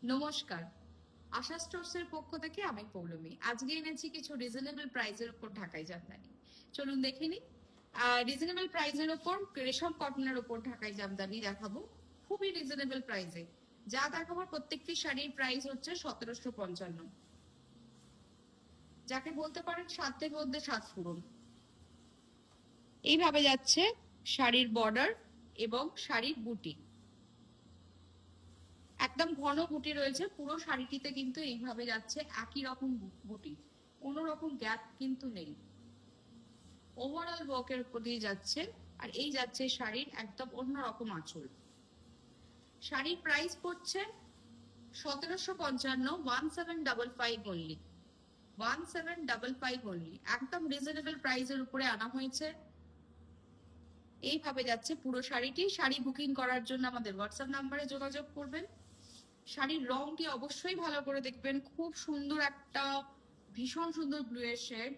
নমস্কার, আশা স্টোরসের পক্ষ থেকে আমি পৌলমী। আজকে এনেছি কিছু রিজনেবল প্রাইসের উপর ঢাকাই জামদানি। চলুন দেখে নিই। রিজনেবল প্রাইসের উপর রেশম কটনের উপর ঢাকাই জামদানি দেখাবো, খুবই রিজনেবল প্রাইসে। যা দেখাবো প্রত্যেকটি শাড়ির প্রাইস হচ্ছে 1755, যাকে বলতে পারেন সাধ্যের মধ্যে সাত পূরণ। এইভাবে যাচ্ছে শাড়ির বর্ডার এবং শাড়ির বুটি, একদম ঘন বুটি রয়েছে পুরো শাড়িটিতে, কিন্তু এইভাবে যাচ্ছে একই রকম বুটি, কোনো রকম গ্যাপ কিন্তু নেই। ওভারঅল ওয়ার্কের উপর দিয়ে যাচ্ছে, আর এই যাচ্ছে শাড়ির একদম অন্যরকম আঁচল। শাড়ির প্রাইস পড়ছে 1755, 1755 অনলি, 1755 অনলি, একদম রিজনেবল প্রাইসের উপরে আনা হয়েছে। এইভাবে যাচ্ছে পুরো শাড়িটি। শাড়ি বুকিং করার জন্য আমাদের হোয়াটসঅ্যাপ নাম্বারে যোগাযোগ করবেন। শাড়ির রংটি অবশ্যই ভালো করে দেখবেন, খুব সুন্দর একটা ভীষণ সুন্দর ব্লু এর শেড।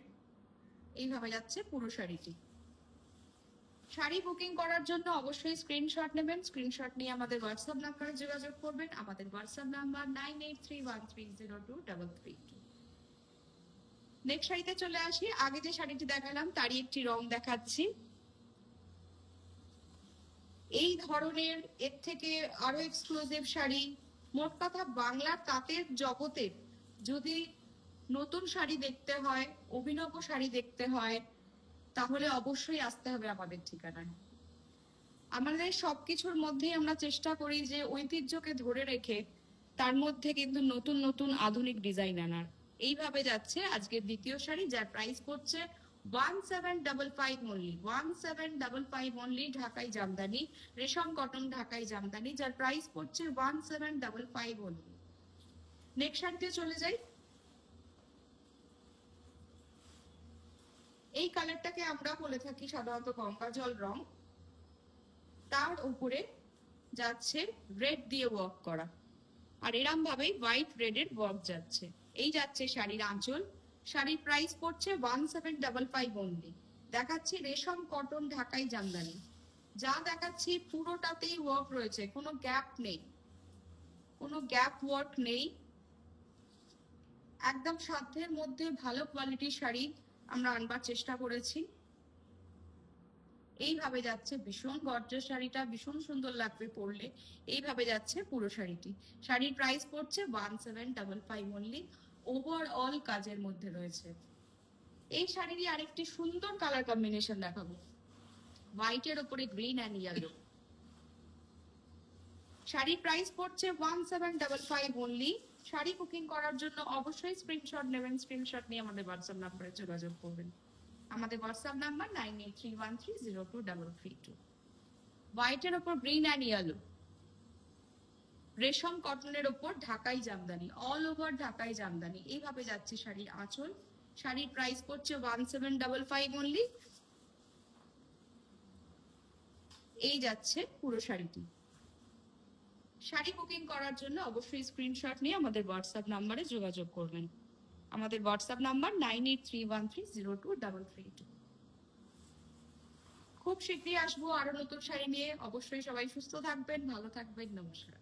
এইভাবে যাচ্ছে পুরো শাড়িটি। শাড়ি বুকিং করার জন্য অবশ্যই স্ক্রিনশট নেবেন, স্ক্রিনশট নিয়ে আমাদের হোয়াটসঅ্যাপ নাম্বারে যোগাযোগ করবেন। আমাদের হোয়াটসঅ্যাপ নাম্বার 9831302332। নেক্সট শাড়িতে চলে আসি। আগে যে শাড়িটি দেখালাম তারই একটি রং দেখাচ্ছি। এই ধরনের এর থেকে আরো এক্সক্লুসিভ শাড়ি, মোট কথা বাংলার তাঁতের জগতের যদি নতুন শাড়ি দেখতে হয়, অভিনব শাড়ি দেখতে হয়, তাহলে অবশ্যই আসতে হবে আমাদের ঠিকানায়। আমাদের সবকিছুর মধ্যেই আমরা চেষ্টা করি যে ঐতিহ্যকে ধরে রেখে তার মধ্যে কিন্তু নতুন নতুন আধুনিক ডিজাইন আনার। এইভাবে যাচ্ছে আজকের দ্বিতীয় শাড়ি, যার প্রাইস পড়ছে 1755 অনলি, 1755 অনলি, ঢাকাই জামদানি, রেশম কটন ঢাকাই জামদানি, যার প্রাইস পড়ছে 1755 অনলি। নেক্সট শাড়িতে চলে যাই। এই কালারটাকে আমরা বলে থাকি সাধারণত গঙ্গা জল রং, তার উপরে যাচ্ছে রেড দিয়ে ওয়ার্ক করা, আর এরম ভাবেই হোয়াইট রেডের ওয়ার্ক যাচ্ছে। এই যাচ্ছে শাড়ির আঁচল। শাড়ির প্রাইস পড়ছে 1755 অনলি। দেখাচ্ছি রেশম কটন ঢাকাই জামদানি, যা দেখাচ্ছি পুরোটাতেই ওয়ার্ক রয়েছে, কোনো গ্যাপ নেই, কোনো গ্যাপ ওয়ার্ক নেই। একদম সাধ্যের মধ্যে ভালো কোয়ালিটির শাড়ি আমরা আনবার চেষ্টা করেছি। এইভাবে যাচ্ছে ভীষণ গর্জিয়াস শাড়িটা, ভীষণ সুন্দর লাগবে পরলে। এইভাবে যাচ্ছে পুরো শাড়িটি। শাড়ির প্রাইস পড়ছে 1755 অনলি, ওভারঅল কাজের মধ্যে রয়েছে। এই শাড়িরই আরেকটি সুন্দর কালার কম্বিনেশন দেখাবো, হোয়াইটের উপরে গ্রিন অ্যান্ড ইয়েলো। শাড়ির প্রাইস পড়ছে 1755 অনলি। শাড়ি বুকিং করার জন্য অবশ্যই স্ক্রিনশট নেবেন, স্ক্রিনশট নিয়ে আমাদের হোয়াটসঅ্যাপ নাম্বারে যোগাযোগ করবেন। আমাদের হোয়াটসঅ্যাপ নাম্বার 9831302332। হোয়াইটের ওপর গ্রিন অ্যান্ড ইয়েলো, রেশম কটনের ওপর ঢাকাই জামদানি, অল ওভার ঢাকাই জামদানি। এইভাবে যাচ্ছে শাড়ির আঁচল। শাড়ির প্রাইস পড়ছে 1755 অনলি। এই যাচ্ছে পুরো শাড়িটি। শাড়ি বুকিং করার জন্য অবশ্যই স্ক্রিনশট নিয়ে আমাদের হোয়াটসঅ্যাপ নাম্বারে যোগাযোগ করবেন। আমাদের হোয়াটসঅ্যাপ নাম্বার 9831302332। খুব শীঘ্রই আসবো আরো নতুন শাড়ি নিয়ে। অবশ্যই সবাই সুস্থ থাকবেন, ভালো থাকবেন। নমস্কার।